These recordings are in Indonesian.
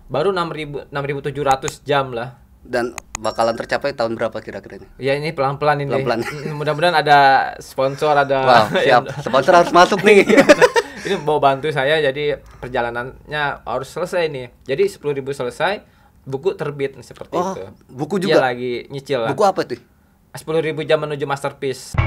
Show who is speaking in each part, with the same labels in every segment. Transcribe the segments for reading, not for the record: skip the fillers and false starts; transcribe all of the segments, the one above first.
Speaker 1: Baru 6.700 jam lah.
Speaker 2: Dan bakalan tercapai tahun berapa kira-kira ini?
Speaker 1: Ya ini pelan-pelan ini.
Speaker 2: Pelan-pelan.
Speaker 1: Mudah-mudahan ada sponsor, ada.
Speaker 2: Wow, siap. Sponsor harus masuk nih.
Speaker 1: Ini mau bantu saya, jadi perjalanannya harus selesai nih. Jadi 10.000 selesai, buku terbit seperti itu.
Speaker 2: Buku juga?
Speaker 1: Iya, lagi nyicil lah.
Speaker 2: Buku apa tuh?
Speaker 1: 10.000 jam menuju masterpiece.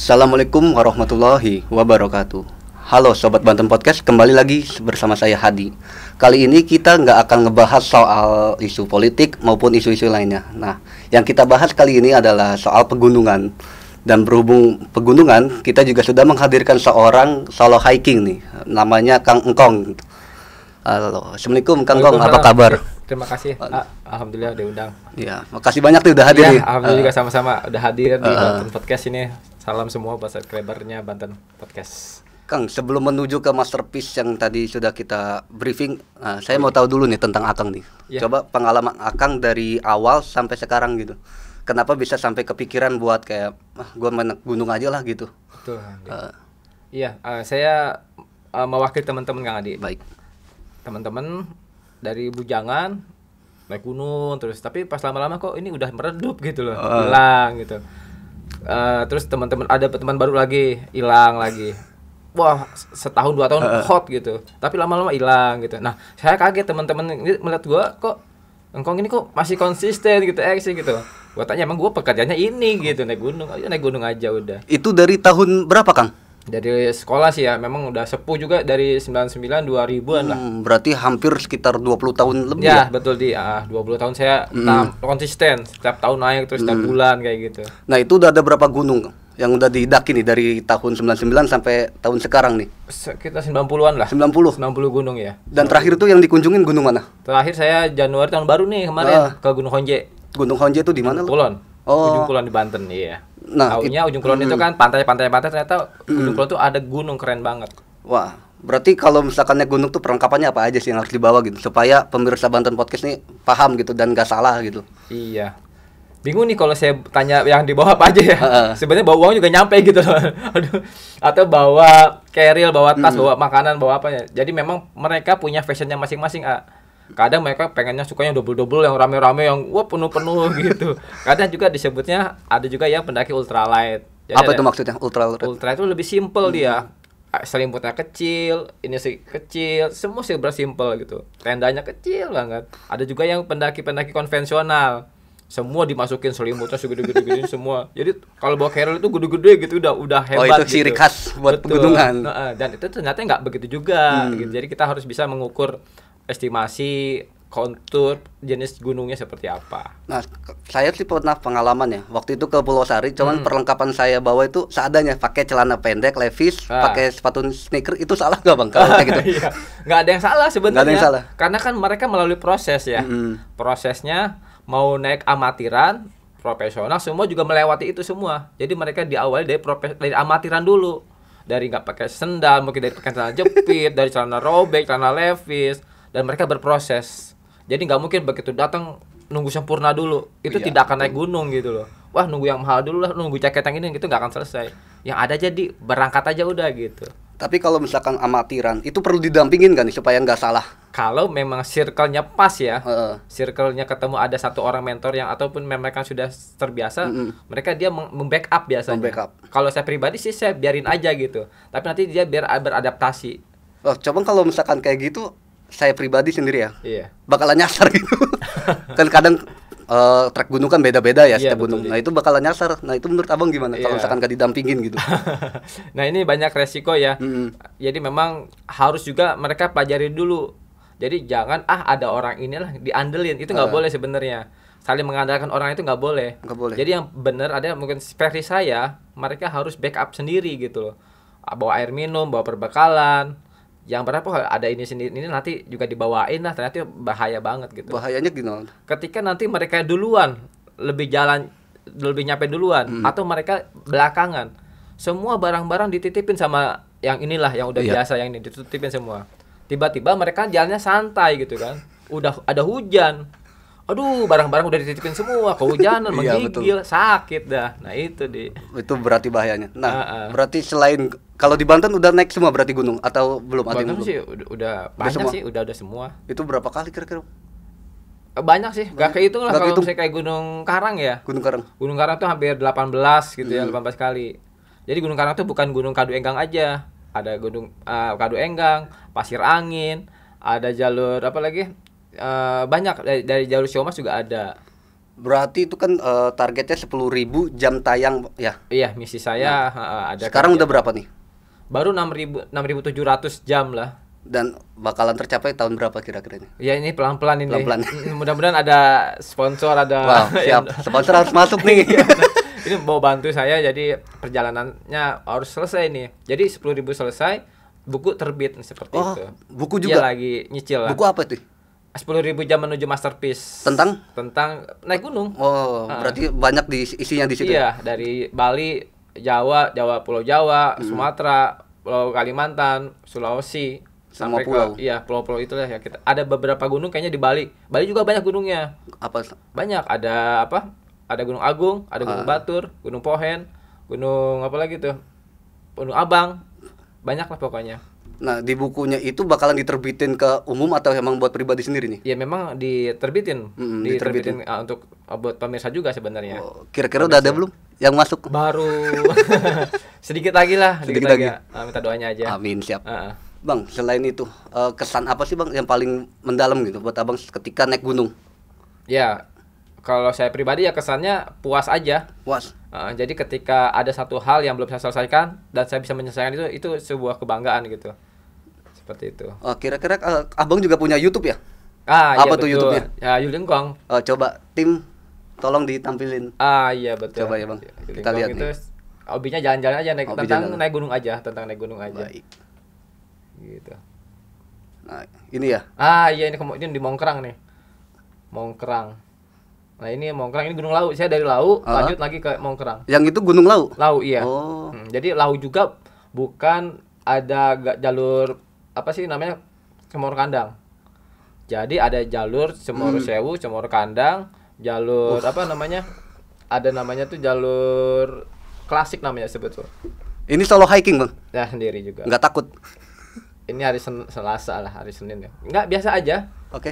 Speaker 2: Assalamualaikum warahmatullahi wabarakatuh. Halo Sobat Banten Podcast, kembali lagi bersama saya Hadi. Kali ini kita nggak akan ngebahas soal isu politik maupun isu-isu lainnya. Nah, yang kita bahas kali ini adalah soal pegunungan. Dan berhubung pegunungan, kita juga sudah menghadirkan seorang solo hiking nih, namanya Kang Engkong. Halo, Assalamualaikum Kang Engkong, apa kabar?
Speaker 1: Terima kasih, alhamdulillah diundang.
Speaker 2: Ya, makasih banyak nih udah hadir
Speaker 1: Ya,
Speaker 2: nih.
Speaker 1: alhamdulillah juga sama-sama udah hadir di Banten Podcast ini. Salam semua buat subscribernya Banten Podcast.
Speaker 2: Kang, sebelum menuju ke masterpiece yang tadi sudah kita briefing, saya mau tahu dulu nih tentang Akang nih.
Speaker 1: Ya.
Speaker 2: Coba pengalaman Akang dari awal sampai sekarang gitu. Kenapa bisa sampai kepikiran buat kayak, gua naik gunung aja lah gitu.
Speaker 1: Betul. Iya, saya mewakili teman-teman Kang Adi.
Speaker 2: Baik.
Speaker 1: Teman-teman dari Bujangan naik gunung terus, tapi pas lama-lama kok ini udah meredup gitu loh, hilang gitu. Terus teman-teman ada teman baru lagi hilang lagi. Wah, setahun 2 tahun hot gitu. Tapi lama-lama hilang gitu. Nah, saya kaget teman-teman ini melihat gua kok Engkong ini kok masih konsisten gitu sih gitu. Gua tanya emang gua pekerjaannya ini gitu, naik gunung aja udah.
Speaker 2: Itu dari tahun berapa, Kang?
Speaker 1: Dari sekolah sih ya, memang udah sepuh juga dari 99 2000-an lah.
Speaker 2: Berarti hampir sekitar 20 tahun lebih
Speaker 1: Ya,
Speaker 2: ya?
Speaker 1: betul 20 tahun saya konsisten, setiap tahun naik terus setiap bulan kayak gitu.
Speaker 2: Nah, itu udah ada berapa gunung yang udah didaki nih dari tahun 99 sampai tahun sekarang nih?
Speaker 1: Sekitar 90-an lah.
Speaker 2: 90
Speaker 1: gunung ya.
Speaker 2: Dan terakhir itu yang dikunjungin gunung mana?
Speaker 1: Terakhir saya Januari tahun baru nih kemarin ke Gunung Honje.
Speaker 2: Gunung Honje itu di mana?
Speaker 1: Kulon.
Speaker 2: Oh.
Speaker 1: Ujung Kulon di Banten, iya.
Speaker 2: Nah,
Speaker 1: taunya Ujung Kulon itu kan pantai, ternyata Ujung Kulon itu ada gunung keren banget.
Speaker 2: Wah, berarti kalau misalkan naik gunung tuh perlengkapannya apa aja sih yang harus dibawa gitu supaya pemirsa Banten Podcast nih paham gitu dan gak salah gitu.
Speaker 1: Iya. Bingung nih kalau saya tanya yang dibawa apa aja ya. Sebenarnya bawa uang juga nyampe gitu loh. Aduh. Atau bawa carrier, bawa tas, bawa makanan, bawa apa ya. Jadi memang mereka punya fashionnya masing-masing. Kadang mereka pengennya sukanya double-double yang rame-rame yang penuh-penuh gitu. Kadang juga disebutnya ada juga yang pendaki ultralight. Jadi
Speaker 2: apa itu maksudnya ultralight?
Speaker 1: Ultra itu lebih simple dia. Selimutnya kecil, ini sih kecil, semua sih simple gitu. Tendanya kecil banget. Ada juga yang pendaki-pendaki konvensional. Semua dimasukin selimutnya segede-gede semua. Jadi kalau bawa carrier itu gede-gede gitu udah hebat.
Speaker 2: Oh, itu ciri khas buat pegunungan.
Speaker 1: Dan itu ternyata nggak begitu juga gitu. Jadi kita harus bisa mengukur estimasi kontur jenis gunungnya seperti apa.
Speaker 2: Nah, saya sih pernah pengalaman ya. Waktu itu ke Pulau Sari, cuman perlengkapan saya bawa itu seadanya, pakai celana pendek, levis, pakai sepatu sneaker. Itu salah nggak Bang kalau kayak gitu?
Speaker 1: Iya. Nggak ada yang salah sebenarnya.
Speaker 2: Nggak ada yang salah.
Speaker 1: Karena kan mereka melalui proses ya. Prosesnya mau naik amatiran, profesional, semua juga melewati itu semua. Jadi mereka diawali dari amatiran dulu. Dari nggak pakai sendal, mungkin dari pakai celana jepit, dari celana robek, celana levis, dan mereka berproses. Jadi nggak mungkin begitu datang nunggu sempurna dulu. Itu tidak akan naik gunung gitu loh. Wah, nunggu yang mahal dulu lah, nunggu jaket yang ini gitu nggak akan selesai. Yang ada jadi berangkat aja udah gitu.
Speaker 2: Tapi kalau misalkan amatiran, itu perlu didampingin kan nih supaya nggak salah?
Speaker 1: Kalau memang circle-nya pas ya, circle-nya ketemu ada satu orang mentor yang ataupun mereka sudah terbiasa, mereka dia membackup biasanya. Kalau saya pribadi sih saya biarin aja gitu. Tapi nanti dia biar beradaptasi.
Speaker 2: Oh, coba kalau misalkan kayak gitu, saya pribadi sendiri ya, bakalan nyasar gitu. Kan kadang trek gunung kan beda-beda ya setiap gunung. Nah itu bakalan nyasar. Nah itu menurut abang gimana kalau misalkan gak didampingin gitu?
Speaker 1: Nah ini banyak resiko ya. Jadi memang harus juga mereka pelajari dulu. Jadi jangan ada orang inilah diandelin, itu nggak boleh sebenarnya. Saling mengandalkan orang itu nggak boleh. Jadi yang benar ada mungkin seperti saya, mereka harus backup sendiri gitu loh. Bawa air minum, bawa perbekalan. Yang berapa ada ini sendiri, ini nanti juga dibawain lah, ternyata bahaya banget gitu.
Speaker 2: Bahayanya gimana?
Speaker 1: Ketika nanti mereka duluan lebih nyampe duluan atau mereka belakangan, semua barang-barang dititipin sama yang inilah yang udah biasa, yang ini dititipin semua. Tiba-tiba mereka jalannya santai gitu kan. Udah ada hujan. Aduh, barang-barang udah dititipin semua, kehujanan,
Speaker 2: Iya,
Speaker 1: menggigil, sakit dah. Nah, itu
Speaker 2: Itu berarti bahayanya. Nah, berarti selain kalau di Banten udah naik semua berarti gunung atau belum? Ada yang
Speaker 1: Banten
Speaker 2: belum?
Speaker 1: sih udah banyak
Speaker 2: semua?
Speaker 1: sih, udah semua.
Speaker 2: Itu berapa kali kira-kira?
Speaker 1: Banyak sih, gak kehitung lah
Speaker 2: Nggak
Speaker 1: kalau
Speaker 2: kehitung.
Speaker 1: misalnya kayak Gunung Karang ya.
Speaker 2: Gunung Karang.
Speaker 1: Gunung Karang tuh hampir 18 gitu ya, 18 kali. Jadi Gunung Karang tuh bukan Gunung Kadu Enggang aja. Ada Gunung Kadu Enggang, Pasir Angin, ada jalur apa lagi? Banyak dari jalur Siomas juga ada.
Speaker 2: Berarti itu kan targetnya 10.000 jam tayang ya.
Speaker 1: Iya, misi saya ada.
Speaker 2: Sekarang udah
Speaker 1: kegiatan.
Speaker 2: berapa nih?
Speaker 1: Baru 6.700 jam lah.
Speaker 2: Dan bakalan tercapai tahun berapa kira-kiranya?
Speaker 1: Ya ini pelan-pelan ini.
Speaker 2: Pelan-pelan.
Speaker 1: Mudah-mudahan ada sponsor, ada
Speaker 2: Wow, siap. Sponsor harus masuk nih.
Speaker 1: Ini mau bantu saya, jadi perjalanannya harus selesai nih. Jadi 10.000 selesai, buku terbit seperti itu.
Speaker 2: Buku
Speaker 1: Iya,
Speaker 2: juga.
Speaker 1: lagi nyicil lah.
Speaker 2: Buku apa tuh?
Speaker 1: 10.000 jam menuju masterpiece.
Speaker 2: Tentang?
Speaker 1: Tentang naik gunung.
Speaker 2: Oh, berarti banyak isinya di situ.
Speaker 1: Iya, dari Bali, Jawa, Pulau Jawa, Sumatera, Pulau Kalimantan, Sulawesi,
Speaker 2: Semua
Speaker 1: sampai
Speaker 2: pulau.
Speaker 1: Iya, pulau-pulau itulah ya kita. Ada beberapa gunung kayaknya di Bali. Bali juga banyak gunungnya.
Speaker 2: Apa?
Speaker 1: Banyak, ada apa? Ada Gunung Agung, ada Gunung Batur, Gunung Pohen, Gunung apa lagi tuh? Gunung Abang. Banyak lah pokoknya.
Speaker 2: Nah, di bukunya itu bakalan diterbitin ke umum atau emang buat pribadi sendiri nih?
Speaker 1: Ya memang diterbitin,
Speaker 2: diterbitin.
Speaker 1: untuk buat pemirsa juga sebenarnya.
Speaker 2: Oh, kira-kira udah ada belum yang masuk?
Speaker 1: Baru sedikit lagi lah,
Speaker 2: Sedikit lagi.
Speaker 1: Minta doanya aja.
Speaker 2: Amin, siap.
Speaker 1: Heeh.
Speaker 2: Bang, selain itu kesan apa sih Bang yang paling mendalam gitu buat Abang ketika naik gunung?
Speaker 1: Ya, kalau saya pribadi ya kesannya puas aja.
Speaker 2: Puas.
Speaker 1: Jadi ketika ada satu hal yang belum saya selesaikan dan saya bisa menyelesaikan itu sebuah kebanggaan gitu. Seperti itu.
Speaker 2: Oh, kira-kira Abang juga punya YouTube ya?
Speaker 1: Apa
Speaker 2: Apa tuh
Speaker 1: betul.
Speaker 2: YouTube-nya?
Speaker 1: Ya, Yulingkong.
Speaker 2: Oh, coba tim tolong ditampilin.
Speaker 1: Iya betul.
Speaker 2: Coba ya, Bang.
Speaker 1: Yulingkong
Speaker 2: Kita lihat
Speaker 1: itu
Speaker 2: nih.
Speaker 1: hobinya jalan-jalan aja
Speaker 2: Hobi
Speaker 1: tentang
Speaker 2: jalan.
Speaker 1: naik gunung aja,
Speaker 2: Baik.
Speaker 1: Gitu.
Speaker 2: Nah, ini ya.
Speaker 1: Iya ini di Mongkrang nih. Mongkrang. Nah, ini Mongkrang, ini Gunung Lau. Saya dari Lau lanjut lagi ke Mongkrang.
Speaker 2: Yang itu Gunung Lau.
Speaker 1: Lau iya.
Speaker 2: Oh.
Speaker 1: Jadi Lau juga bukan ada jalur apa sih namanya Cemoro Kandang. Jadi ada jalur Cemoro Sewu, Cemoro Kandang, jalur apa namanya? Ada namanya tuh jalur klasik namanya sebetulnya.
Speaker 2: Ini solo hiking, Bang.
Speaker 1: Ya sendiri juga.
Speaker 2: Nggak takut.
Speaker 1: Ini hari Selasa lah, hari Senin ya. Enggak, biasa aja.
Speaker 2: Oke.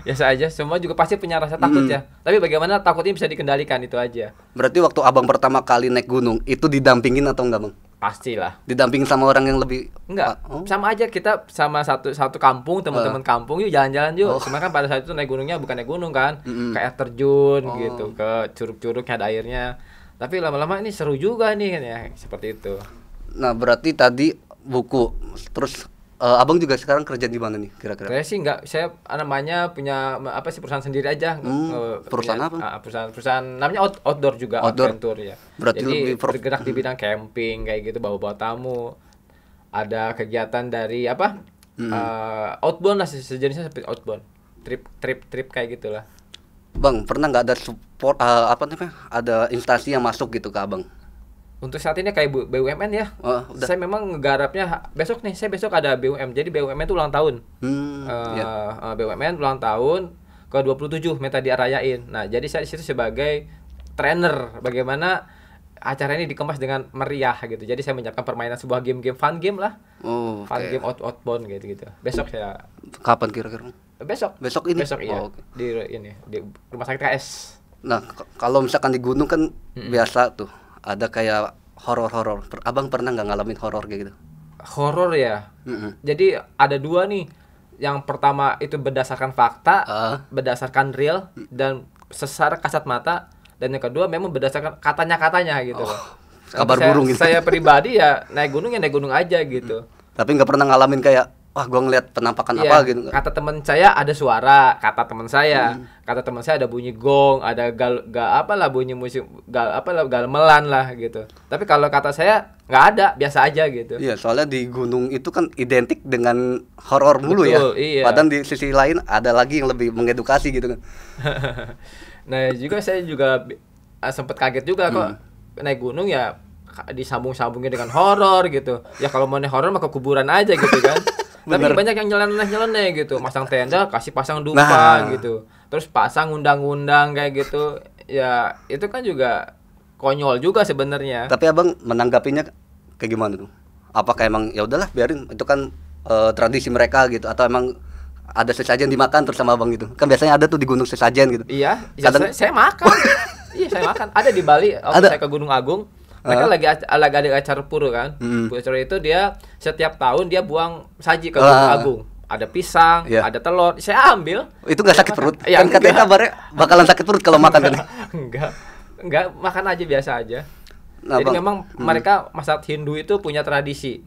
Speaker 1: Biasa aja. Semua juga pasti punya rasa takut ya. Tapi bagaimana takutnya bisa dikendalikan itu aja.
Speaker 2: Berarti waktu Abang pertama kali naik gunung itu didampingin atau enggak, Bang?
Speaker 1: Pastilah.
Speaker 2: Didampingin sama orang yang lebih
Speaker 1: Enggak,
Speaker 2: Oh.
Speaker 1: sama aja kita sama satu kampung, teman-teman kampung yuk jalan-jalan yuk. Cuma kan pada saat itu naik gunungnya bukan naik gunung kan, kayak terjun gitu ke curug-curugnya ada airnya. Tapi lama-lama ini seru juga nih kan ya, seperti itu.
Speaker 2: Nah, berarti tadi buku. Terus Abang juga sekarang kerja di mana nih kira-kira?
Speaker 1: Saya sih enggak, saya namanya punya apa sih perusahaan sendiri aja.
Speaker 2: Perusahaan
Speaker 1: punya,
Speaker 2: apa?
Speaker 1: Perusahaan namanya outdoor juga,
Speaker 2: Outdoor.
Speaker 1: adventure ya.
Speaker 2: Berarti
Speaker 1: jadi
Speaker 2: lebih
Speaker 1: bergerak di bidang camping kayak gitu, bawa-bawa tamu. Ada kegiatan dari apa? Outbound lah sejenisnya seperti outbound. Trip kayak gitulah.
Speaker 2: Bang, pernah nggak ada support apa namanya? Ada instansi yang masuk gitu ke Abang?
Speaker 1: Untuk saat ini kayak BUMN ya.
Speaker 2: Udah.
Speaker 1: Saya memang ngegarapnya besok nih. Saya besok ada BUMN. Jadi BUMN itu ulang tahun. BUMN ulang tahun ke-27 minta diarayain. Nah, jadi saya di situ sebagai trainer bagaimana acara ini dikemas dengan meriah gitu. Jadi saya menyiapkan permainan sebuah game-game fun game lah. Fun game outbound gitu. Besok saya
Speaker 2: Kapan kira-kira?
Speaker 1: besok
Speaker 2: ini?
Speaker 1: Besok iya.
Speaker 2: Oke.
Speaker 1: Di Rumah Sakit KS.
Speaker 2: Nah, kalau misalkan di gunung kan biasa tuh ada kayak horor. Abang pernah nggak ngalamin horor kayak gitu?
Speaker 1: Horor ya. Jadi ada dua nih. Yang pertama itu berdasarkan fakta, berdasarkan real dan secara kasat mata. Dan yang kedua memang berdasarkan katanya gitu loh.
Speaker 2: Kabar burung gitu.
Speaker 1: Saya pribadi ya naik gunung aja gitu.
Speaker 2: Tapi nggak pernah ngalamin kayak wah gua ngeliat penampakan apa gitu.
Speaker 1: Kata teman saya ada suara, kata teman saya ada bunyi gong, ada bunyi musik gamelan lah gitu. Tapi kalau kata saya nggak ada, biasa aja gitu.
Speaker 2: Iya, soalnya di gunung itu kan identik dengan horor mulu.
Speaker 1: Betul,
Speaker 2: ya.
Speaker 1: iya.
Speaker 2: Padahal di sisi lain ada lagi yang lebih mengedukasi gitu kan.
Speaker 1: Nah, saya juga sempat kaget juga kok naik gunung ya disambung-sambungin dengan horor gitu. Ya kalau mau naik horor mah ke kuburan aja gitu kan. Tapi banyak yang nyeleneh gitu, masang tenda kasih pasang dupa gitu. terus pasang undang-undang kayak gitu. Ya itu kan juga konyol juga sebenarnya.
Speaker 2: Tapi abang menanggapinya kayak gimana tuh? Apakah emang ya udahlah biarin itu kan tradisi mereka gitu, atau emang ada sesajen dimakan terus sama abang gitu? Kan biasanya ada tuh di gunung sesajen gitu.
Speaker 1: Iya, ya saya makan. Iya, saya makan. Ada di Bali, waktu saya ke Gunung Agung. Mereka lagi ada acara pura kan. Acara itu dia setiap tahun dia buang saji ke Gunung Agung. Ada pisang, ada telur. Saya ambil.
Speaker 2: Itu nggak sakit perut?
Speaker 1: Ya,
Speaker 2: kan katanya kabarnya bakalan sakit perut kalau makan kan?
Speaker 1: Enggak, makan aja biasa aja.
Speaker 2: Nah,
Speaker 1: jadi
Speaker 2: bang,
Speaker 1: memang mereka masyarakat Hindu itu punya tradisi.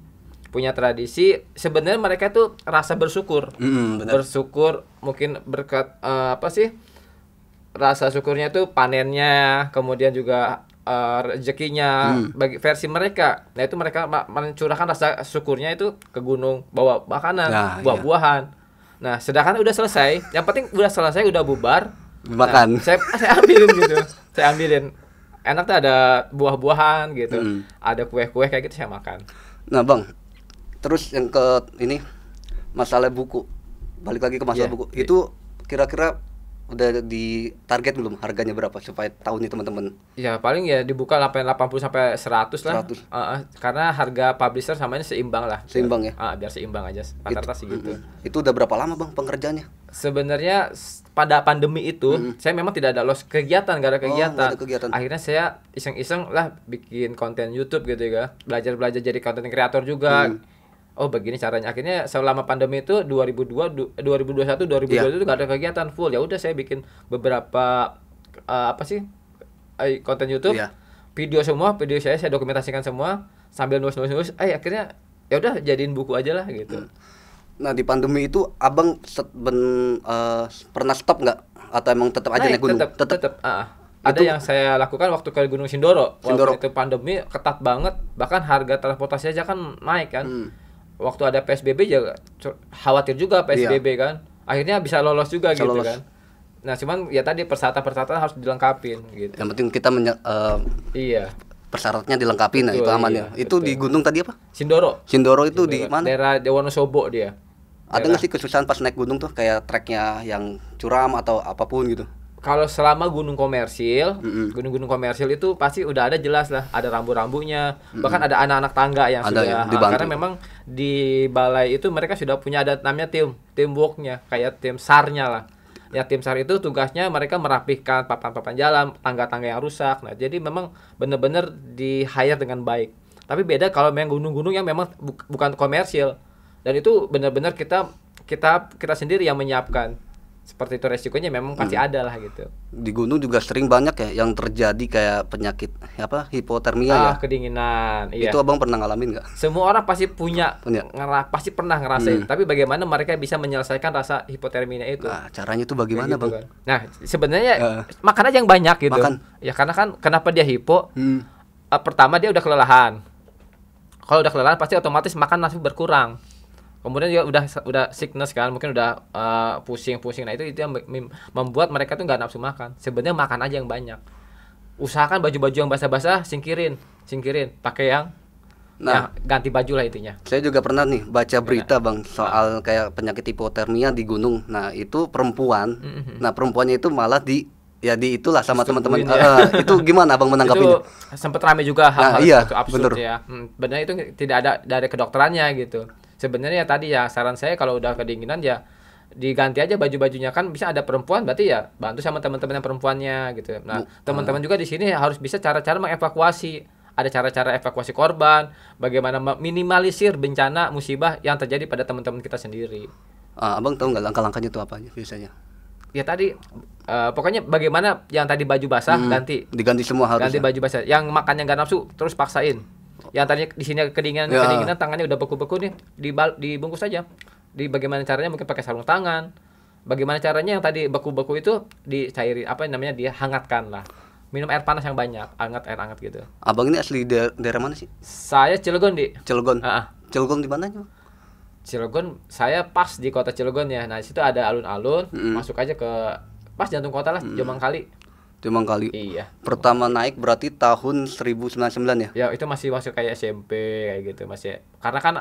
Speaker 1: Sebenarnya mereka itu rasa bersyukur. Bersyukur mungkin berkat apa sih? Rasa syukurnya itu panennya, kemudian juga rezekinya bagi versi mereka. Nah, itu mereka mencurahkan rasa syukurnya itu ke gunung, bawa makanan, buah-buahan. Nah, sedangkan udah selesai, yang penting udah selesai, udah bubar,
Speaker 2: makan.
Speaker 1: Nah, saya ambilin gitu. Saya ambilin. Enak tuh ada buah-buahan gitu. Ada kue-kue kayak gitu saya makan.
Speaker 2: Nah, Bang. Terus yang ke ini masalah buku. Balik lagi ke masalah buku. Itu kira-kira udah di target belum harganya berapa supaya tahu nih teman-teman?
Speaker 1: Ya paling ya dibuka 80 sampai 100 lah. 100. Karena harga publisher samanya seimbang lah.
Speaker 2: Seimbang ya?
Speaker 1: Biar seimbang aja. Rata-rata sih gitu.
Speaker 2: Itu udah berapa lama Bang pengerjaannya?
Speaker 1: Sebenarnya pada pandemi itu saya memang tidak ada kegiatan, gak ada kegiatan.
Speaker 2: Gak ada kegiatan.
Speaker 1: Akhirnya saya iseng-iseng lah bikin konten YouTube gitu ya. Belajar jadi konten kreator juga. Oh begini caranya. Akhirnya selama pandemi itu 2021 2022 itu gak ada kegiatan full. Ya udah saya bikin beberapa konten YouTube. Video saya dokumentasikan semua sambil nulis. Akhirnya ya udah jadiin buku aja lah gitu.
Speaker 2: Nah, di pandemi itu abang pernah stop nggak? Atau emang tetap aja naik gunung?
Speaker 1: Tetap. Ada yang saya lakukan waktu ke Gunung Sindoro. Waktu itu pandemi ketat banget. Bahkan harga transportasi aja kan naik kan. Waktu ada PSBB juga khawatir juga PSBB kan. Akhirnya bisa lolos juga gitu kan. Nah, cuman ya tadi persyaratan harus dilengkapin gitu.
Speaker 2: Yang penting kita persyaratannya dilengkapi. Nah, itu aman ya. Itu di gunung tadi apa?
Speaker 1: Sindoro
Speaker 2: itu di mana?
Speaker 1: Daerah Wonosobo dia.
Speaker 2: Ada nggak sih kesusahan pas naik gunung tuh kayak treknya yang curam atau apapun gitu?
Speaker 1: Kalau selama gunung komersil, gunung-gunung komersil itu pasti udah ada jelas lah, ada rambu-rambunya, bahkan ada anak-anak tangga yang sudah karena memang di balai itu mereka sudah punya ada namanya teamworknya, kayak tim SAR-nya lah. Ya tim SAR itu tugasnya mereka merapihkan papan-papan jalan, tangga-tangga yang rusak. Nah, jadi memang benar-benar di-hire dengan baik. Tapi beda kalau memang gunung-gunung yang memang bukan komersil. Dan itu benar-benar kita sendiri yang menyiapkan. Seperti itu resikonya memang pasti ada lah gitu.
Speaker 2: Di gunung juga sering banyak ya yang terjadi kayak penyakit hipotermia ya.
Speaker 1: Kedinginan. Iya.
Speaker 2: Itu abang pernah ngalamin nggak?
Speaker 1: Semua orang pasti pasti pernah ngerasain. Tapi bagaimana mereka bisa menyelesaikan rasa hipotermia itu?
Speaker 2: Nah, caranya itu bagaimana gitu, Bang?
Speaker 1: Kan. Nah, sebenarnya makan aja yang banyak gitu. Ya karena kan kenapa dia hipo? Pertama dia udah kelelahan. Kalau udah kelelahan pasti otomatis makan nafsu berkurang. Kemudian dia udah sickness kan, mungkin udah pusing. Nah, itu yang membuat mereka tuh nggak nafsu makan. Sebenarnya makan aja yang banyak. Usahakan baju-baju yang basah-basah singkirin, pakai yang ganti baju lah intinya.
Speaker 2: Saya juga pernah nih baca berita Bang soal kayak penyakit hipotermia di gunung. Nah, itu perempuan. Nah, perempuannya itu malah itulah sama teman-teman. Itu gimana Bang menanggapinya?
Speaker 1: Itu sempat ramai juga hal-hal itu absurd ya. Benar itu tidak ada dari kedokterannya gitu. Sebenarnya tadi ya saran saya kalau udah kedinginan ya diganti aja baju-bajunya, kan bisa ada perempuan berarti ya bantu sama teman-teman yang perempuannya gitu. Nah, teman-teman juga di sini harus bisa cara-cara mengevakuasi. Ada cara-cara evakuasi korban, bagaimana minimalisir bencana musibah yang terjadi pada teman-teman kita sendiri.
Speaker 2: Abang tahu nggak langkah-langkahnya itu apa aja biasanya?
Speaker 1: Ya tadi pokoknya bagaimana yang tadi baju basah
Speaker 2: diganti semua harus.
Speaker 1: Ganti baju basah. Yang makannya nggak nafsu terus paksain. Yang tadinya di sini kedinginan tangannya udah beku-beku nih dibungkus saja. Bagaimana caranya mungkin pakai sarung tangan. Bagaimana caranya yang tadi beku-beku itu dicairin dihangatkan lah. Minum air panas yang banyak, air hangat gitu.
Speaker 2: Abang ini asli daerah mana sih?
Speaker 1: Saya Cilegon
Speaker 2: Cilegon. Cilegon di mana?
Speaker 1: Cilegon, saya pas di kota Cilegon ya. Nah, di situ ada alun-alun, masuk aja ke pas jantung kota lah, Jomangkali. Iya.
Speaker 2: Pertama naik berarti tahun 1999 ya?
Speaker 1: Ya, itu masih kayak SMP kayak gitu, masih. Karena kan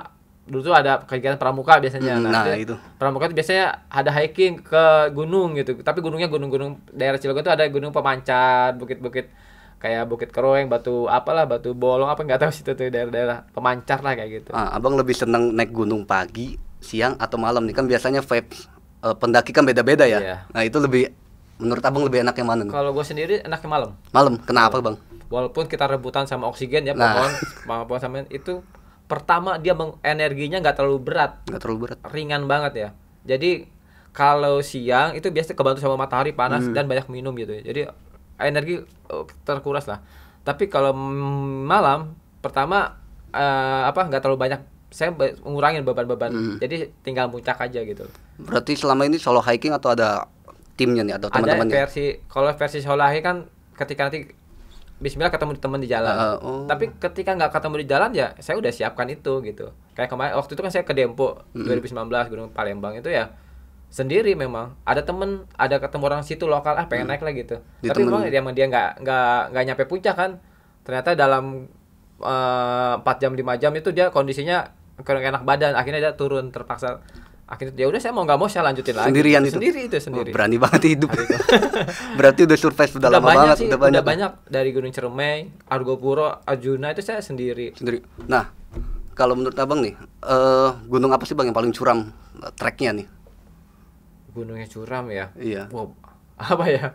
Speaker 1: dulu tuh ada kegiatan pramuka biasanya.
Speaker 2: Nah, itu.
Speaker 1: Pramuka itu biasanya ada hiking ke gunung gitu. Tapi gunungnya gunung-gunung daerah Cilegon tuh ada gunung pemancar, bukit-bukit kayak Bukit Keroeng, Batu Bolong apa nggak tahu situ tuh daerah-daerah pemancar lah kayak gitu.
Speaker 2: Abang lebih seneng naik gunung pagi, siang atau malam nih? Kan biasanya vibes pendaki kan beda-beda ya.
Speaker 1: Iya.
Speaker 2: Nah, itu lebih menurut abang lebih enak yang mana nih?
Speaker 1: Kalau gue sendiri enaknya malam.
Speaker 2: Malam. Kenapa, Bang?
Speaker 1: Walaupun kita rebutan sama oksigen ya,
Speaker 2: Nah.
Speaker 1: pohon sama itu pertama dia energinya nggak terlalu berat,
Speaker 2: Nggak terlalu berat.
Speaker 1: ringan banget ya. Jadi kalau siang itu biasanya kebantu sama matahari panas dan banyak minum gitu ya. Jadi energi terkuras lah. Tapi kalau malam pertama nggak terlalu banyak, saya ngurangin beban-beban. Jadi tinggal puncak aja gitu.
Speaker 2: Berarti selama ini solo hiking atau ada timnya nih atau teman-temannya?
Speaker 1: Kalau versi solo hiking kan ketika nanti Bismillah ketemu teman di jalan. Tapi ketika nggak ketemu di jalan ya saya udah siapkan itu gitu. Kayak kemarin waktu itu kan saya ke Dempo 2019 Gunung Palembang itu ya sendiri memang. Ada temen, ada ketemu orang situ lokal pengen naik lah gitu. Tapi memang dia nggak nyampe puncak kan. Ternyata dalam 4 jam 5 jam itu dia kondisinya kurang enak badan. Akhirnya dia turun terpaksa. Akhirnya ya udah saya mau nggak mau saya lanjutin lagi.
Speaker 2: Sendirian itu.
Speaker 1: Sendiri.
Speaker 2: Berani banget hidup. Berarti udah survive sudah lama
Speaker 1: banyak
Speaker 2: banget.
Speaker 1: Sih, udah banyak dari Gunung Ciremai, Argopuro, Arjuna itu saya sendiri.
Speaker 2: Nah, kalau menurut abang nih, gunung apa sih bang yang paling curam treknya nih?
Speaker 1: Gunungnya curam ya.
Speaker 2: Iya.
Speaker 1: Wow, apa ya?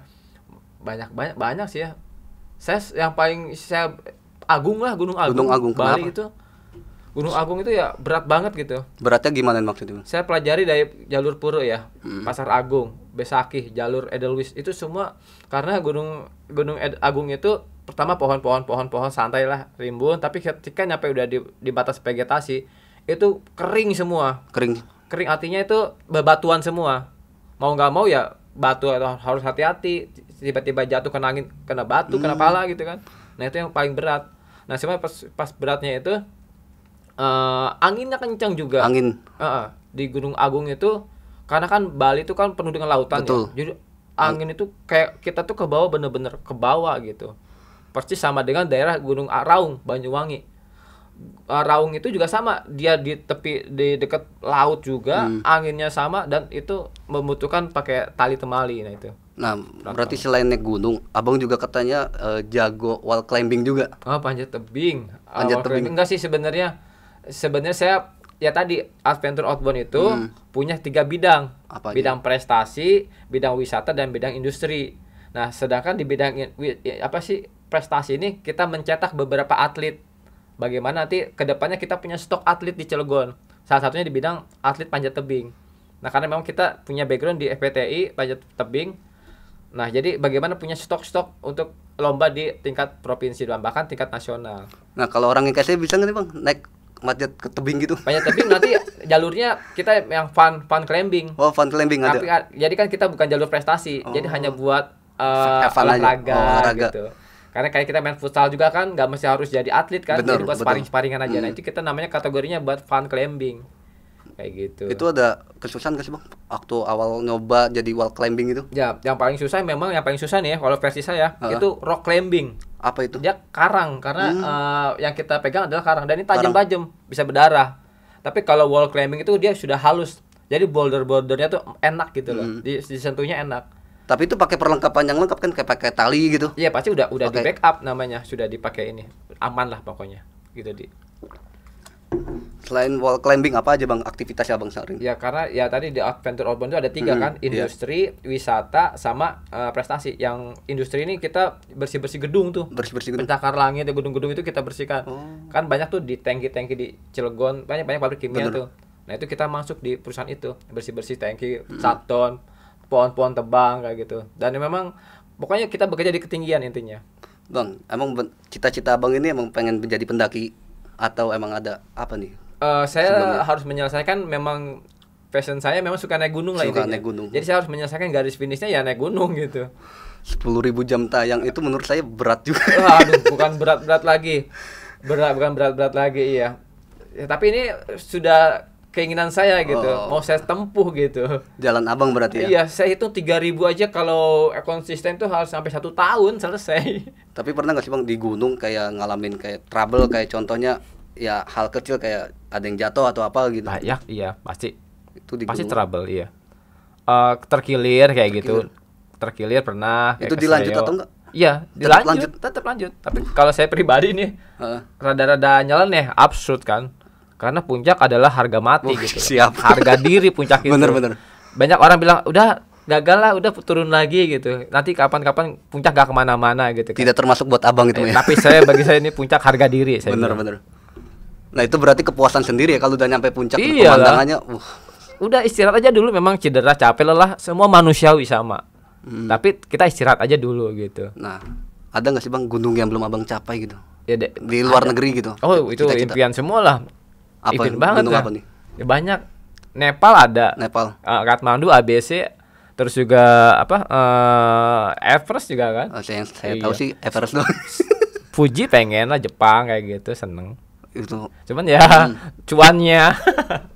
Speaker 1: Banyak sih ya. Saya yang paling Agung lah, Gunung Agung.
Speaker 2: Gunung Agung
Speaker 1: Bali
Speaker 2: kenapa?
Speaker 1: itu. Gunung Agung itu ya berat banget gitu.
Speaker 2: Beratnya gimana maksudnya?
Speaker 1: Saya pelajari dari jalur Puro ya, Pasar Agung, Besakih, jalur Edelweiss itu semua karena Gunung Agung itu pertama pohon santai lah, rimbun, tapi ketika nyampe udah di batas vegetasi itu kering semua. Kering artinya itu bebatuan semua. Mau nggak mau ya batu atau harus hati-hati, tiba-tiba jatuh kena angin, kena batu, kena pala gitu kan. Nah itu yang paling berat. Nah sebenarnya pas beratnya itu anginnya kencang juga. Di Gunung Agung itu karena kan Bali itu kan penuh dengan lautan.
Speaker 2: Betul.
Speaker 1: Ya. Jadi angin itu kayak kita tuh ke bawah, bener-bener ke bawah gitu. Persis sama dengan daerah Gunung Raung, Banyuwangi. Raung itu juga sama, dia di dekat laut juga, anginnya sama dan itu membutuhkan pakai tali temali. Nah itu.
Speaker 2: Nah, berarti selain naik gunung, abang juga katanya jago wall climbing juga.
Speaker 1: Panjat tebing.
Speaker 2: Panjat tebing.
Speaker 1: Enggak sih sebenarnya saya ya tadi Adventure Outbound itu punya 3 bidang.
Speaker 2: Apa
Speaker 1: bidang
Speaker 2: aja?
Speaker 1: Prestasi, bidang wisata dan bidang industri. Nah, sedangkan di bidang prestasi ini kita mencetak beberapa atlet. Bagaimana nanti kedepannya kita punya stok atlet di Cilegon. Salah satunya di bidang atlet panjat tebing. Nah, karena memang kita punya background di FPTI panjat tebing. Nah, jadi bagaimana punya stok untuk lomba di tingkat provinsi dan bahkan tingkat nasional.
Speaker 2: Nah, kalau orang yang kayak saya bisa nggak nih bang naik manjat ke tebing gitu?
Speaker 1: Panjat tebing nanti jalurnya kita yang fun climbing.
Speaker 2: Fun climbing ada.
Speaker 1: Tapi jadi kan kita bukan jalur prestasi, jadi hanya buat
Speaker 2: olahraga
Speaker 1: gitu. Karena kayak kita main futsal juga kan nggak mesti harus jadi atlet kan,
Speaker 2: Bener,
Speaker 1: jadi buat sparing-sparingan aja. Nah itu kita namanya kategorinya buat fun climbing kayak gitu.
Speaker 2: Itu ada kesusahan nggak sih bang waktu awal nyoba jadi wall climbing itu?
Speaker 1: Ya yang paling susah nih ya kalau versi saya itu rock climbing.
Speaker 2: Apa itu?
Speaker 1: Dia karang karena yang kita pegang adalah karang dan ini tajam bisa berdarah. Tapi kalau wall climbing itu dia sudah halus, jadi bouldernya tuh enak gitu loh, disentuhnya enak.
Speaker 2: Tapi itu pakai perlengkapan yang lengkap kan, kayak pakai tali gitu?
Speaker 1: Iya pasti udah di backup namanya, sudah dipakai ini, aman lah pokoknya gitu di.
Speaker 2: Selain wall climbing apa aja bang aktivitasnya bang sering?
Speaker 1: Ya karena ya tadi di Adventure Outbound itu ada 3 kan, industri, wisata, sama prestasi. Yang industri ini kita bersih gedung tuh,
Speaker 2: bersih gedung.
Speaker 1: Pencakar langit, gedung-gedung itu kita bersihkan. Kan banyak tuh di tangki di Cilegon, banyak pabrik kimia tuh. Nah itu kita masuk di perusahaan itu, bersih tangki, shutdown, pohon-pohon tebang kayak gitu. Dan memang pokoknya kita bekerja di ketinggian intinya.
Speaker 2: Bang, emang cita-cita abang ini emang pengen menjadi pendaki atau emang ada apa nih?
Speaker 1: Saya
Speaker 2: sebelumnya?
Speaker 1: harus menyelesaikan, memang passion saya memang suka naik gunung lah intinya.
Speaker 2: Naik gunung.
Speaker 1: Jadi saya harus menyelesaikan garis finishnya ya naik gunung gitu.
Speaker 2: 10.000 jam tayang itu menurut saya berat juga.
Speaker 1: Aduh, bukan berat lagi. Bukan berat lagi iya. Ya, tapi ini sudah keinginan saya gitu, mau saya tempuh gitu.
Speaker 2: Jalan abang berarti ya?
Speaker 1: Iya, saya hitung 3.000 aja kalau konsisten tuh harus sampai 1 tahun selesai.
Speaker 2: Tapi pernah nggak sih bang di gunung kayak ngalamin kayak trouble, kayak contohnya ya hal kecil kayak ada yang jatuh atau apa gitu.
Speaker 1: Banyak, iya pasti.
Speaker 2: Itu di
Speaker 1: Pasti
Speaker 2: gunung.
Speaker 1: trouble, iya. Terkilir kayak gitu. Terkilir pernah.
Speaker 2: Itu
Speaker 1: kayak
Speaker 2: dilanjut
Speaker 1: kesleo.
Speaker 2: atau enggak?
Speaker 1: Iya,
Speaker 2: Tetap
Speaker 1: dilanjut, tetap lanjut. Tapi kalau saya pribadi nih,
Speaker 2: Heeh.
Speaker 1: rada-rada nyeleneh, absurd kan. Karena puncak adalah harga mati gitu.
Speaker 2: Siap.
Speaker 1: Harga diri puncak itu.
Speaker 2: Bener.
Speaker 1: Banyak orang bilang, udah gagal lah, udah turun lagi gitu. Nanti kapan-kapan puncak gak kemana-mana gitu kan.
Speaker 2: Tidak termasuk buat abang itu ya.
Speaker 1: Tapi bagi saya ini puncak harga diri. Saya bilang.
Speaker 2: Bener. Nah itu berarti kepuasan sendiri ya kalau udah nyampe puncak.
Speaker 1: Iyalah.
Speaker 2: Pemandangannya.
Speaker 1: Udah istirahat aja dulu, memang cedera, capek, lelah, semua manusiawi sama. Tapi kita istirahat aja dulu gitu.
Speaker 2: Nah ada nggak sih bang gunung yang belum abang capai gitu?
Speaker 1: Ya,
Speaker 2: Di luar negeri gitu.
Speaker 1: Oh itu
Speaker 2: Cita-cita.
Speaker 1: impian semua lah.
Speaker 2: Apa
Speaker 1: Impian banget
Speaker 2: gunung
Speaker 1: lah.
Speaker 2: apa nih?
Speaker 1: Ya, banyak. Nepal ada.
Speaker 2: Nepal.
Speaker 1: Kathmandu, ABC, terus juga Everest juga kan.
Speaker 2: Saya
Speaker 1: Iya.
Speaker 2: tahu sih Everest doang.
Speaker 1: Fuji pengen lah, Jepang kayak gitu, seneng.
Speaker 2: Itu
Speaker 1: Cuman ya cuannya.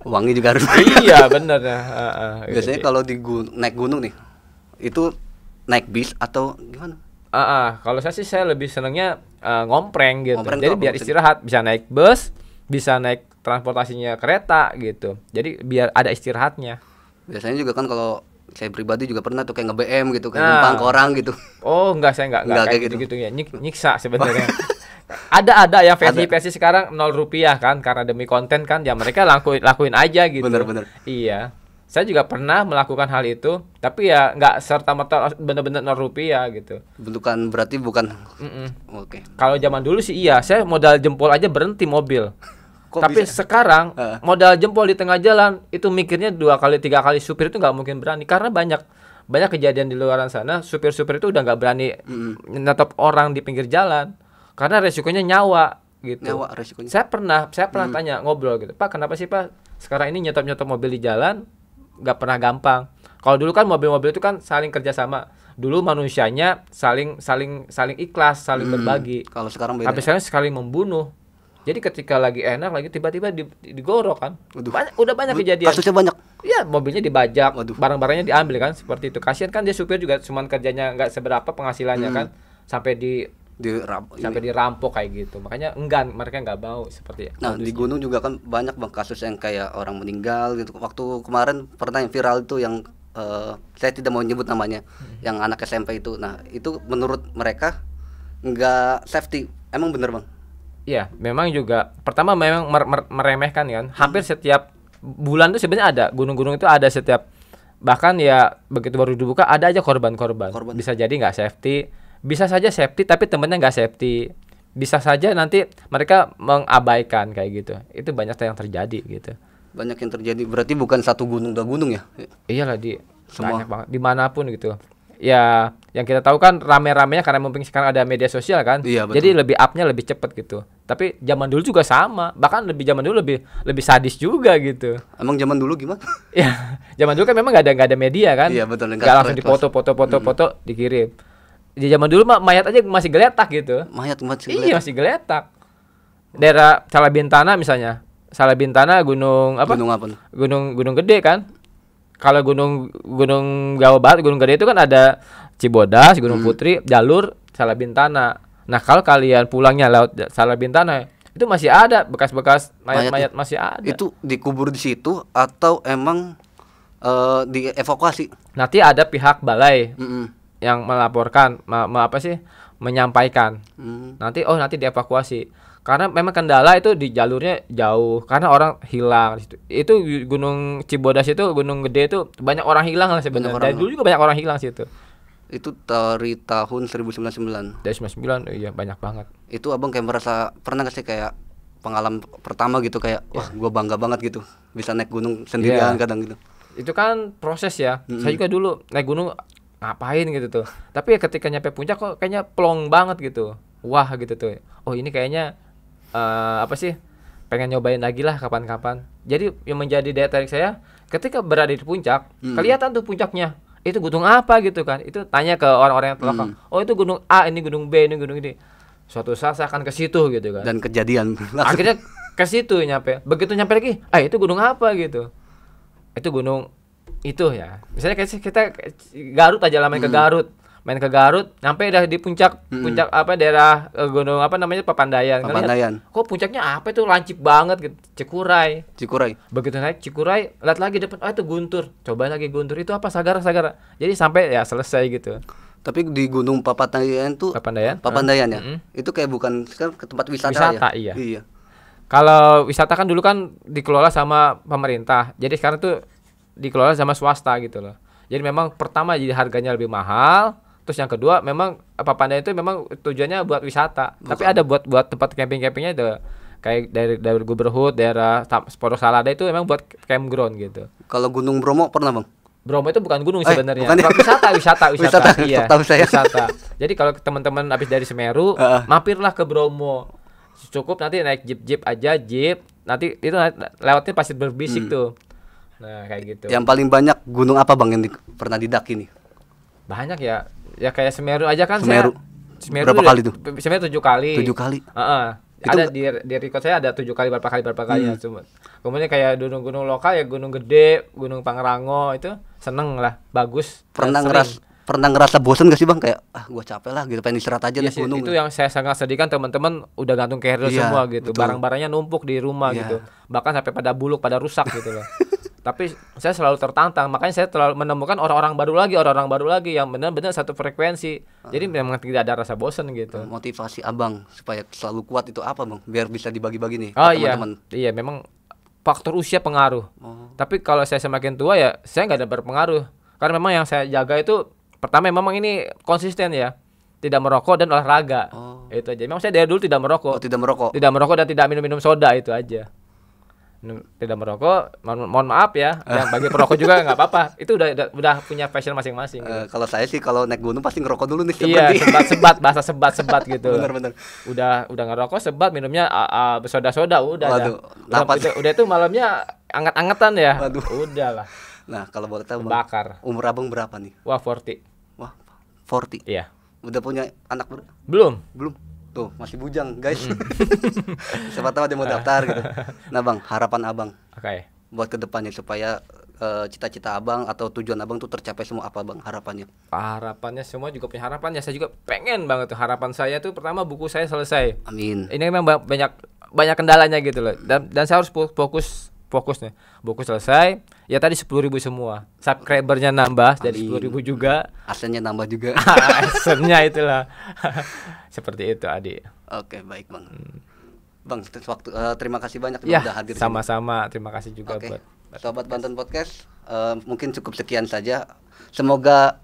Speaker 2: uangnya juga harus.
Speaker 1: Iya bener ya.
Speaker 2: Biasanya kalau di naik gunung nih, itu naik bis atau gimana?
Speaker 1: Kalau saya lebih senengnya ngompreng gitu.
Speaker 2: Ngompreng
Speaker 1: Jadi
Speaker 2: tuh apa
Speaker 1: biar
Speaker 2: maksudnya?
Speaker 1: istirahat, bisa naik bus, bisa naik transportasinya kereta gitu. Jadi biar ada istirahatnya.
Speaker 2: Biasanya juga kan kalau saya pribadi juga pernah tuh kayak nge-BM gitu, kayak
Speaker 1: Nah.
Speaker 2: numpang ke orang gitu.
Speaker 1: Oh enggak, saya enggak
Speaker 2: Enggak
Speaker 1: kayak
Speaker 2: kayak gitu.
Speaker 1: gitu ya. Nyiksa sebenarnya. Ada yang versi sekarang 0 rupiah kan, karena demi konten kan, ya mereka lakuin aja gitu.
Speaker 2: Bener.
Speaker 1: Iya. Saya juga pernah melakukan hal itu, tapi ya nggak serta-merta bener-bener 0 rupiah gitu.
Speaker 2: Bentukan berarti bukan. Oke.
Speaker 1: Kalau zaman dulu sih iya, saya modal jempol aja berhenti mobil.
Speaker 2: Kok
Speaker 1: Tapi
Speaker 2: bisa?
Speaker 1: sekarang
Speaker 2: Heeh.
Speaker 1: modal jempol di tengah jalan itu mikirnya 2 kali 3 kali, supir itu nggak mungkin berani karena banyak kejadian di luar sana, supir-supir itu udah nggak berani menetap orang di pinggir jalan karena resikonya nyawa gitu.
Speaker 2: Nyawa resikonya.
Speaker 1: Saya pernah tanya, ngobrol gitu, Pak kenapa sih Pak sekarang ini nyetop mobil di jalan nggak pernah gampang. Kalau dulu kan mobil-mobil itu kan saling kerjasama. Dulu manusianya saling ikhlas, saling berbagi.
Speaker 2: Kalau sekarang beda.
Speaker 1: Tapi sekarang saling membunuh. Jadi ketika lagi enak, lagi tiba-tiba digorok kan.
Speaker 2: Waduh.
Speaker 1: Udah banyak kejadian.
Speaker 2: Kasusnya banyak.
Speaker 1: Iya, mobilnya dibajak,
Speaker 2: Waduh.
Speaker 1: barang-barangnya diambil kan, seperti itu. Kasihan kan dia supir juga, cuman kerjanya nggak seberapa penghasilannya kan, sampai dirampok kayak gitu. Makanya enggan, mereka nggak mau seperti.
Speaker 2: Nah di gunung juga kan banyak bang kasus yang kayak orang meninggal gitu. Waktu kemarin pernah yang viral itu yang saya tidak mau nyebut namanya, yang anak SMP itu. Nah itu menurut mereka nggak safety. Emang bener bang?
Speaker 1: Iya, memang juga pertama memang meremehkan kan. Hampir setiap bulan tuh sebenarnya ada gunung-gunung itu ada setiap, bahkan ya begitu baru dibuka ada aja korban-korban. Bisa jadi nggak safety, bisa saja safety tapi temennya nggak safety. Bisa saja nanti mereka mengabaikan kayak gitu. Itu banyak yang terjadi gitu.
Speaker 2: Banyak yang terjadi. Berarti bukan satu gunung dua gunung ya?
Speaker 1: Iyalah
Speaker 2: Semua.
Speaker 1: banyak banget dimanapun gitu. Ya yang kita tahu kan rame-ramenya karena mungkin sekarang ada media sosial kan.
Speaker 2: Iya, betul.
Speaker 1: Jadi lebih up-nya lebih cepet gitu. Tapi zaman dulu juga sama, bahkan zaman dulu lebih sadis juga gitu.
Speaker 2: Emang zaman dulu gimana?
Speaker 1: Ya, zaman dulu kan memang nggak ada media kan.
Speaker 2: Iya, betul.
Speaker 1: Nggak langsung dipoto, dikirim. Di zaman dulu mah mayat aja masih geletak gitu.
Speaker 2: Mayat
Speaker 1: Iya masih geletak. Daerah Salabintana misalnya. Salabintana gunung apa?
Speaker 2: Gunung apa?
Speaker 1: Gunung gede kan. Kalau gunung Jawa Barat, gunung gede itu kan ada Cibodas, Gunung Putri, jalur Salabintana. Nah kalau kalian pulangnya lewat Salabintana, itu masih ada bekas-bekas mayat masih ada.
Speaker 2: Itu dikubur di situ atau emang dievakuasi?
Speaker 1: Nanti ada pihak balai
Speaker 2: Mm-mm.
Speaker 1: yang melaporkan, menyampaikan. Nanti dievakuasi. Karena memang kendala itu di jalurnya jauh, karena orang hilang. Itu Gunung Cibodas itu, gunung gede itu banyak orang hilang lah sebenarnya. Dari dulu juga banyak orang hilang situ.
Speaker 2: Itu dari tahun 1999.
Speaker 1: Dari 99, iya banyak banget.
Speaker 2: Itu abang kayak merasa pernah gak sih kayak pengalaman pertama gitu kayak wah gue bangga banget gitu bisa naik gunung sendirian kadang gitu.
Speaker 1: Itu kan proses ya. Saya juga dulu naik gunung ngapain gitu tuh. Tapi ya ketika nyampe puncak kok kayaknya plong banget gitu. Wah gitu tuh. Oh ini kayaknya pengen nyobain lagi lah kapan-kapan. Jadi yang menjadi daya tarik saya ketika berada di puncak, kelihatan tuh puncaknya. Itu gunung apa gitu kan. Itu tanya ke orang-orang yang terlokal. Oh itu gunung A, ini gunung B, ini gunung ini. Suatu saat saya akan ke situ gitu kan.
Speaker 2: Dan kejadian
Speaker 1: Akhirnya ke situ nyampe. Begitu nyampe lagi, itu gunung apa gitu. Itu gunung itu ya. Misalnya kayak kita Garut aja, lamain ke Garut. main ke Garut, nyampe dah di puncak apa daerah gunung apa namanya Papandayan.
Speaker 2: Papandayan.
Speaker 1: Kok puncaknya apa tuh lancip banget gitu. Cikuray. Begitu naik Cikuray, lihat lagi depan, itu Guntur. Coba lagi Guntur, itu apa Sagara. Jadi sampai ya selesai gitu.
Speaker 2: Tapi di Gunung Papandayan tuh Papandayan ya. Itu kayak bukan kan ke tempat wisata ya. Iya.
Speaker 1: Kalau wisata kan dulu kan dikelola sama pemerintah. Jadi sekarang tuh dikelola sama swasta gitu loh. Jadi memang pertama jadi harganya lebih mahal, terus yang kedua memang Papandayan itu memang tujuannya buat wisata. Tapi ada buat tempat camping-campingnya ada kayak dari Gubernur, daerah Sporo Salada itu memang buat campground gitu.
Speaker 2: Kalau Gunung Bromo pernah, Bang?
Speaker 1: Bromo itu bukan gunung sebenarnya. Wisata. Iya, wisata. Jadi kalau teman-teman habis dari Semeru, mampirlah ke Bromo. Cukup nanti naik jeep aja, nanti itu lewatnya pasti berbisik tuh. Nah kayak gitu.
Speaker 2: Yang paling banyak gunung apa, Bang, yang pernah didaki nih?
Speaker 1: Banyak ya kayak Semeru aja kan.
Speaker 2: Semeru berapa kali tuh?
Speaker 1: Semeru 7 kali.
Speaker 2: 7 kali.
Speaker 1: Ada di record saya ada 7 kali berapa kali ya cuma. Kemudian kayak gunung-gunung lokal ya Gunung Gede, Gunung Pangrango itu seneng lah, bagus.
Speaker 2: Pernah ngerasa bosan gak sih, Bang? Kayak gua capek lah gitu, pengen istirahat aja di gunung.
Speaker 1: Itu yang saya sangat sedihkan, teman-teman udah gantung carrier semua gitu. Betul. Barang-barangnya numpuk di rumah gitu. Bahkan sampai pada buluk, pada rusak gitu loh. Tapi saya selalu tertantang, makanya saya selalu menemukan orang-orang baru lagi yang benar-benar satu frekuensi. Jadi memang tidak ada rasa bosan gitu.
Speaker 2: Motivasi Abang supaya selalu kuat itu apa, Bang? Biar bisa dibagi-bagi nih ke teman-teman.
Speaker 1: Iya, memang faktor usia pengaruh. Tapi kalau saya semakin tua ya saya nggak ada berpengaruh. Karena memang yang saya jaga itu pertama memang ini konsisten ya, tidak merokok dan olahraga. Itu aja. Memang saya dari dulu tidak merokok.
Speaker 2: Tidak merokok
Speaker 1: dan tidak minum soda, itu aja. Tidak merokok, mohon maaf ya. Yang bagi perokok juga nggak apa-apa. Itu udah punya passion masing-masing. Gitu.
Speaker 2: Kalau saya sih kalau naik gunung pasti ngerokok dulu nih.
Speaker 1: Iya, sebat bahasa sebat gitu.
Speaker 2: Bener.
Speaker 1: Udah ngerokok sebat, minumnya soda udah. Udah itu malamnya anget-angetan ya. Udahlah.
Speaker 2: Nah, kalau boleh tahu,
Speaker 1: bakar.
Speaker 2: Umur Abang berapa nih?
Speaker 1: 40.
Speaker 2: 40.
Speaker 1: Iya.
Speaker 2: Udah punya anak
Speaker 1: Belum.
Speaker 2: Tuh, masih bujang, guys. Siapa tahu ada mau daftar gitu. Nah, Bang, harapan Abang.
Speaker 1: Oke.
Speaker 2: Buat kedepannya supaya cita-cita Abang atau tujuan Abang tuh tercapai semua, apa, Bang, harapannya?
Speaker 1: Harapannya semua juga punya harapannya. Saya juga pengen banget tuh. Harapan saya tuh pertama buku saya selesai.
Speaker 2: Amin.
Speaker 1: Ini memang banyak kendalanya gitu loh. Dan saya harus fokus nih. Buku selesai, ya tadi 10.000 semua. Subscribernya nambah. Amin. Jadi 10.000 juga.
Speaker 2: Asennya nambah juga.
Speaker 1: Asennya itulah. Seperti itu, Adi.
Speaker 2: Oke, baik, Bang. Bang, terima kasih banyak
Speaker 1: ya,
Speaker 2: udah hadir.
Speaker 1: Sama-sama, terima kasih juga buat
Speaker 2: Sobat Banten Podcast. Mungkin cukup sekian saja. Semoga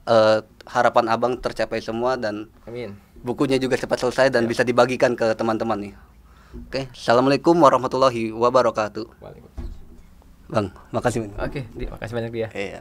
Speaker 2: harapan Abang tercapai semua dan
Speaker 1: amin.
Speaker 2: Bukunya juga cepat selesai dan bisa dibagikan ke teman-teman nih. Oke, assalamualaikum warahmatullahi wabarakatuh.
Speaker 1: Waalaikumsalam.
Speaker 2: Bang, makasih banyak.
Speaker 1: Oke, makasih banyak dia.
Speaker 2: Iya.